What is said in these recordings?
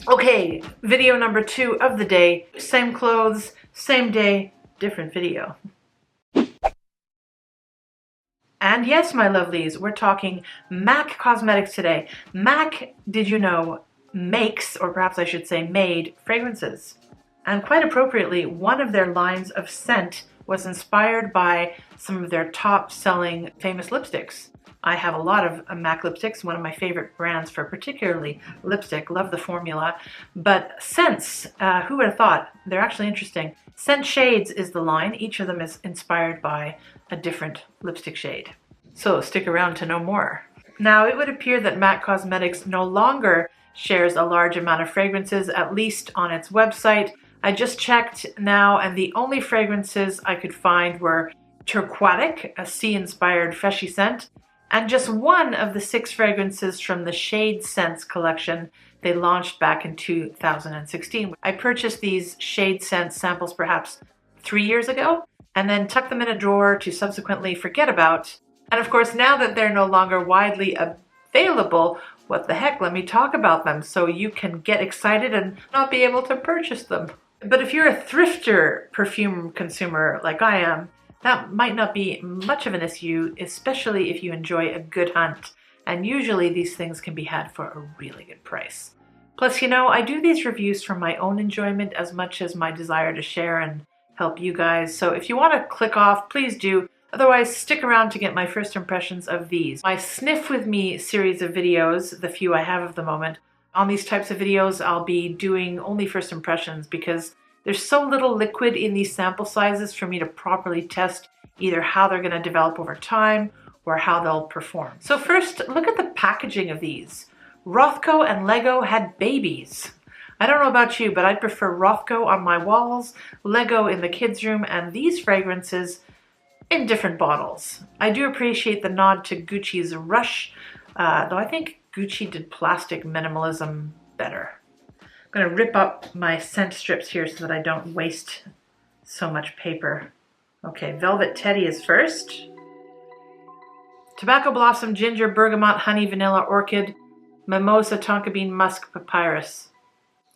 Okay, video number 2 of the day. Same clothes, same day, different video. And yes, my lovelies, we're talking MAC Cosmetics today. MAC, did you know, makes, or perhaps I should say made, fragrances. And quite appropriately, one of their lines of scent was inspired by some of their top-selling famous lipsticks. I have a lot of MAC lipsticks, one of my favorite brands for particularly lipstick, love the formula. But scents, who would have thought? They're actually interesting. Scent Shades is the line. Each of them is inspired by a different lipstick shade. So stick around to know more. Now, it would appear that MAC Cosmetics no longer shares a large amount of fragrances, at least on its website. I just checked now, and the only fragrances I could find were Turquatic, a sea-inspired freshy scent, and just one of the 6 fragrances from the Shadescents collection they launched back in 2016. I purchased these Shadescents samples perhaps 3 years ago, and then tucked them in a drawer to subsequently forget about. And of course, now that they're no longer widely available, what the heck, let me talk about them so you can get excited and not be able to purchase them. But if you're a thrifter perfume consumer like I am, that might not be much of an issue, especially if you enjoy a good hunt. And usually these things can be had for a really good price. Plus, you know, I do these reviews for my own enjoyment as much as my desire to share and help you guys. So if you want to click off, please do. Otherwise, stick around to get my first impressions of these. My Sniff With Me series of videos, the few I have at the moment. On these types of videos, I'll be doing only first impressions because there's so little liquid in these sample sizes for me to properly test either how they're going to develop over time or how they'll perform. So first, look at the packaging of these. Rothko and Lego had babies. I don't know about you, but I'd prefer Rothko on my walls, Lego in the kids' room, and these fragrances in different bottles. I do appreciate the nod to Gucci's Rush, though I think Gucci did plastic minimalism better. I'm going to rip up my scent strips here so that I don't waste so much paper. Okay, Velvet Teddy is first. Tobacco Blossom, Ginger, Bergamot, Honey, Vanilla, Orchid, Mimosa, Tonka Bean, Musk, Papyrus.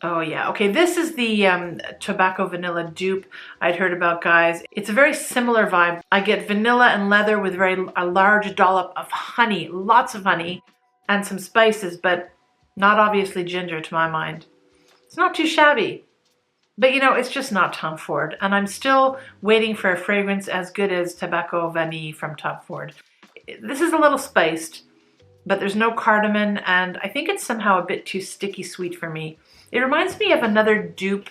Oh yeah, okay, this is the Tobacco Vanilla dupe I'd heard about, guys. It's a very similar vibe. I get vanilla and leather with a large dollop of honey, lots of honey, and some spices, but not obviously ginger to my mind. It's not too shabby, but you know, it's just not Tom Ford, and I'm still waiting for a fragrance as good as Tobacco Vanille from Tom Ford. This is a little spiced, but there's no cardamom, and I think it's somehow a bit too sticky sweet for me. It reminds me of another dupe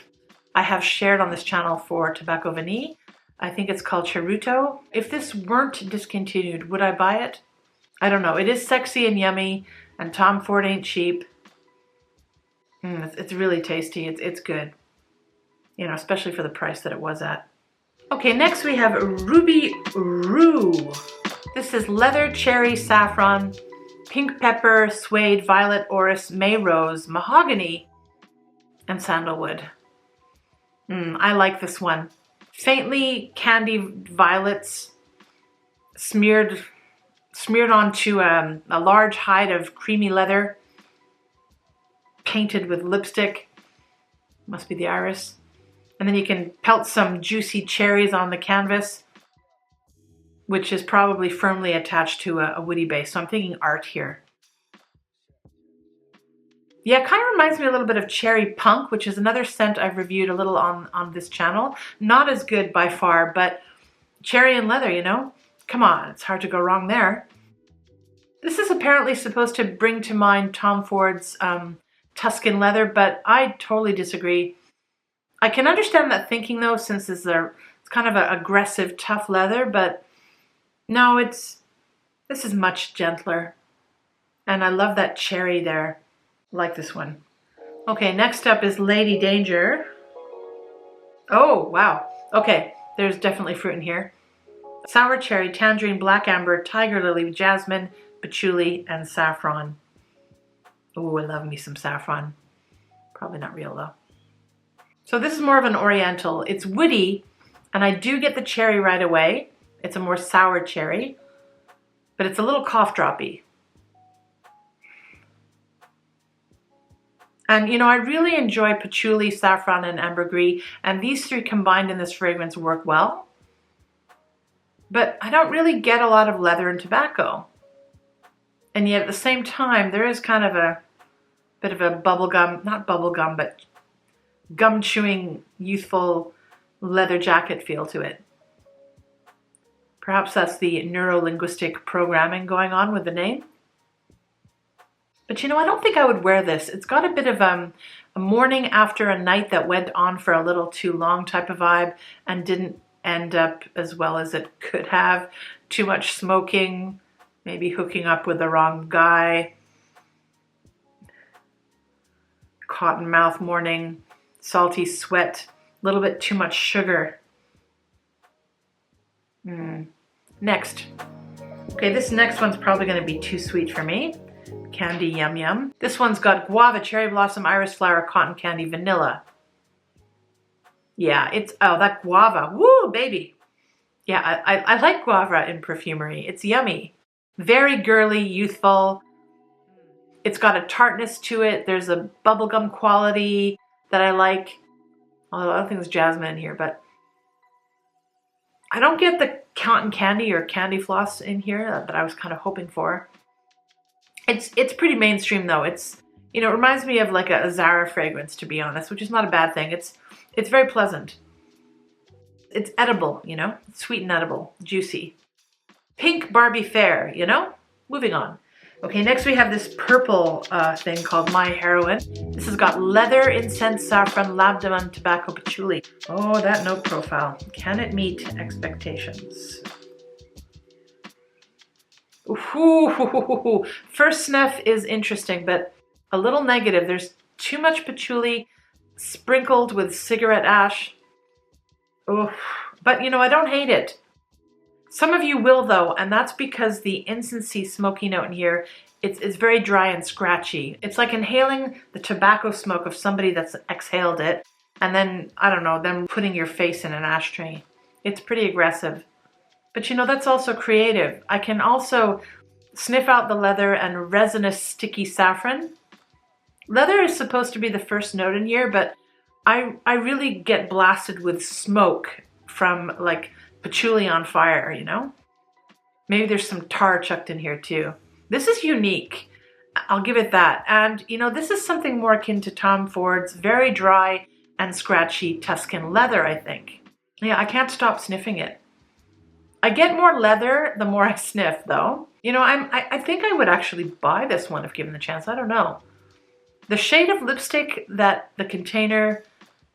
I have shared on this channel for Tobacco Vanille. I think it's called Charuto. If this weren't discontinued, would I buy it? I don't know. It is sexy and yummy, and Tom Ford ain't cheap. It's really tasty. It's good. You know, especially for the price that it was at. Okay, next we have Ruby Roo. This is leather, cherry, saffron, pink pepper, suede, violet, orris, May rose, mahogany, and sandalwood. I like this one. Faintly candy violets smeared onto a large hide of creamy leather, painted with lipstick. Must be the iris. And then you can pelt some juicy cherries on the canvas, which is probably firmly attached to a woody base. So I'm thinking art here. Yeah, it kind of reminds me a little bit of Cherry Punk, which is another scent I've reviewed a little on this channel. Not as good by far, but cherry and leather, you know? Come on, it's hard to go wrong there. This is apparently supposed to bring to mind Tom Ford's Tuscan leather, but I totally disagree. I can understand that thinking though, since it's kind of an aggressive, tough leather, but no, this is much gentler. And I love that cherry there. I like this one. Okay, next up is Lady Danger. Oh, wow. Okay, there's definitely fruit in here. Sour cherry, tangerine, black amber, tiger lily, jasmine, patchouli, and saffron. Oh, I love me some saffron. Probably not real though. So this is more of an oriental. It's woody, and I do get the cherry right away. It's a more sour cherry, but it's a little cough droppy. And you know, I really enjoy patchouli, saffron, and ambergris, and these three combined in this fragrance work well. But I don't really get a lot of leather and tobacco. And yet at the same time, there is kind of a bit of a bubblegum, not bubblegum, but gum chewing, youthful leather jacket feel to it. Perhaps that's the neuro-linguistic programming going on with the name. But you know, I don't think I would wear this. It's got a bit of a morning after a night that went on for a little too long type of vibe and didn't end up as well as it could have. Too much smoking, maybe hooking up with the wrong guy. Cotton mouth morning, salty sweat, a little bit too much sugar. Next. Okay, this next one's probably going to be too sweet for me. Candy Yum Yum. This one's got guava, cherry blossom, iris flower, cotton candy, vanilla. Yeah, it's, oh, that guava. Woo, baby. Yeah, I like guava in perfumery. It's yummy. Very girly, youthful. It's got a tartness to it. There's a bubblegum quality that I like. Although I don't think there's jasmine in here, but I don't get the cotton candy or candy floss in here that I was kind of hoping for. It's pretty mainstream though. It's, you know, it reminds me of like a Zara fragrance, to be honest, which is not a bad thing. It's very pleasant. It's edible, you know, sweet and edible, juicy. Pink Barbie Fair, you know? Moving on. Okay, next we have this purple thing called My Heroine. This has got leather, incense, saffron, labdanum, tobacco, patchouli. Oh, that note profile. Can it meet expectations? Ooh, first sniff is interesting, but a little negative. There's too much patchouli sprinkled with cigarette ash. Oh, but you know, I don't hate it. Some of you will though, and that's because the incensey smoky note in here, it's very dry and scratchy. It's like inhaling the tobacco smoke of somebody that's exhaled it, and then, I don't know, them putting your face in an ashtray. It's pretty aggressive. But you know, that's also creative. I can also sniff out the leather and resinous sticky saffron. Leather is supposed to be the first note in here, but I really get blasted with smoke from like patchouli on fire, you know? Maybe there's some tar chucked in here too. This is unique. I'll give it that. And you know, this is something more akin to Tom Ford's very dry and scratchy Tuscan leather, I think. Yeah, I can't stop sniffing it. I get more leather the more I sniff though. You know, I think I would actually buy this one if given the chance. I don't know. The shade of lipstick that the container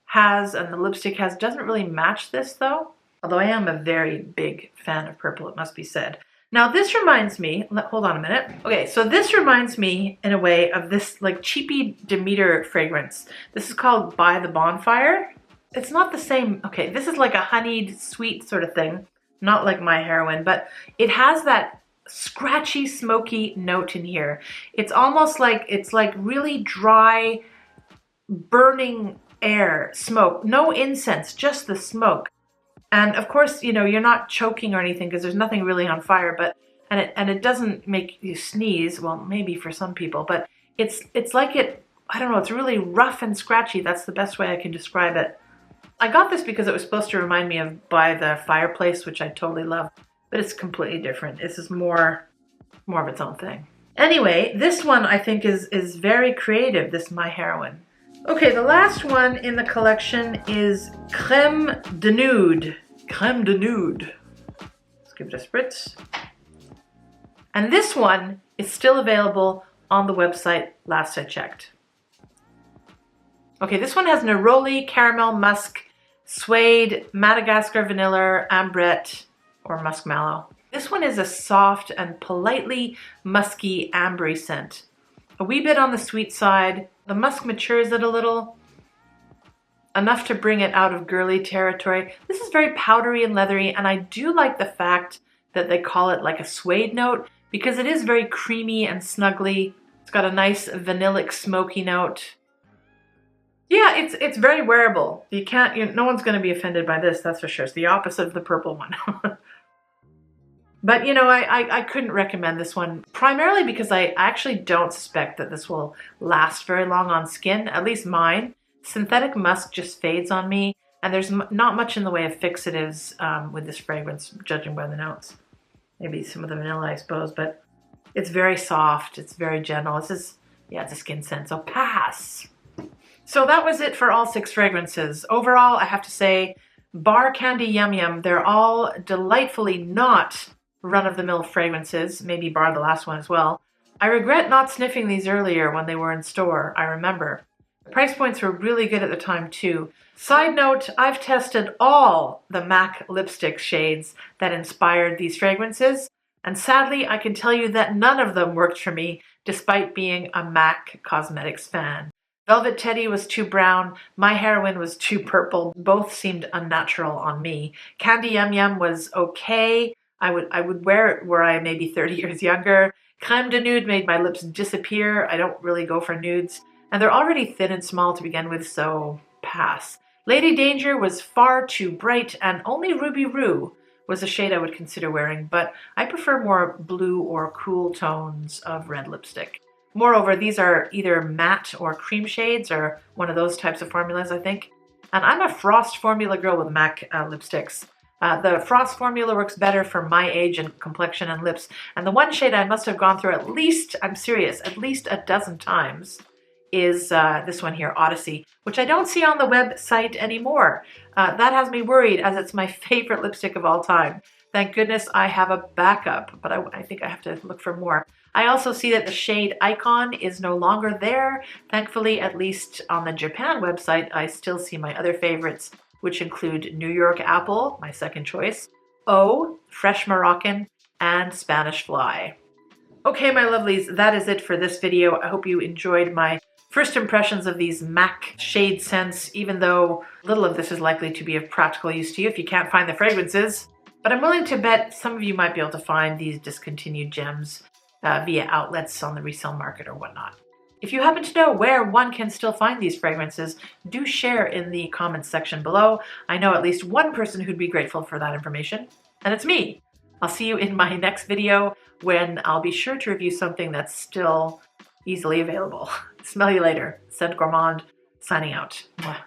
has and the lipstick has doesn't really match this though. Although I am a very big fan of purple, it must be said. Now this reminds me, hold on a minute. Okay, so this reminds me in a way of this like cheapy Demeter fragrance. This is called By the Bonfire. It's not the same, okay, this is like a honeyed sweet sort of thing. Not like My Heroine, but it has that scratchy, smoky note in here. It's almost like, it's like really dry, burning air, smoke. No incense, just the smoke. And of course, you know, you're not choking or anything because there's nothing really on fire, but, and it doesn't make you sneeze. Well, maybe for some people, but it's like it, I don't know, it's really rough and scratchy. That's the best way I can describe it. I got this because it was supposed to remind me of By the Fireplace, which I totally love, but it's completely different. This is more of its own thing. Anyway, this one I think is very creative, this My Heroine. Okay, the last one in the collection is Crème de Nude. Crème de Nude. Let's give it a spritz. And this one is still available on the website last I checked. Okay, this one has neroli, caramel, musk, suede, Madagascar vanilla, ambrette, or muskmallow. This one is a soft and politely musky ambery scent. A wee bit on the sweet side. The musk matures it a little, enough to bring it out of girly territory. This is very powdery and leathery, and I do like the fact that they call it like a suede note because it is very creamy and snuggly. It's got a nice vanillic smoky note. Yeah, it's very wearable. You can't, no one's going to be offended by this, that's for sure. It's the opposite of the purple one. But you know, I couldn't recommend this one, primarily because I actually don't suspect that this will last very long on skin, at least mine. Synthetic musk just fades on me, and there's not much in the way of fixatives with this fragrance, judging by the notes. Maybe some of the vanilla, I suppose, but it's very soft, it's very gentle. This is, yeah, it's a skin scent, so pass. So that was it for all 6 fragrances. Overall, I have to say, bar Candy Yum Yum, they're all delightfully not run-of-the-mill fragrances, maybe bar the last one as well. I regret not sniffing these earlier when they were in store, I remember. The price points were really good at the time too. Side note, I've tested all the MAC lipstick shades that inspired these fragrances, and sadly I can tell you that none of them worked for me despite being a MAC Cosmetics fan. Velvet Teddy was too brown, My Heroine was too purple, both seemed unnatural on me. Candy Yum Yum was okay, I would wear it were I maybe 30 years younger. Crème de Nude made my lips disappear, I don't really go for nudes, and they're already thin and small to begin with, so pass. Lady Danger was far too bright, and only Ruby Roo was a shade I would consider wearing, but I prefer more blue or cool tones of red lipstick. Moreover, these are either matte or cream shades, or one of those types of formulas, I think. And I'm a Frost formula girl with MAC lipsticks. The Frost formula works better for my age and complexion and lips. And the one shade I must have gone through at least, I'm serious, at least a dozen times is this one here, Odyssey, which I don't see on the website anymore. That has me worried, as it's my favorite lipstick of all time. Thank goodness I have a backup, but I think I have to look for more. I also see that the shade Icon is no longer there. Thankfully, at least on the Japan website, I still see my other favorites, which include New York Apple, my second choice, O, Fresh Moroccan, and Spanish Fly. Okay, my lovelies, that is it for this video. I hope you enjoyed my first impressions of these MAC Shadescents, even though little of this is likely to be of practical use to you if you can't find the fragrances. But I'm willing to bet some of you might be able to find these discontinued gems via outlets on the resale market or whatnot. If you happen to know where one can still find these fragrances, do share in the comments section below. I know at least one person who'd be grateful for that information, and it's me. I'll see you in my next video when I'll be sure to review something that's still easily available. Smell you later. Scent Gourmand, signing out. Mwah.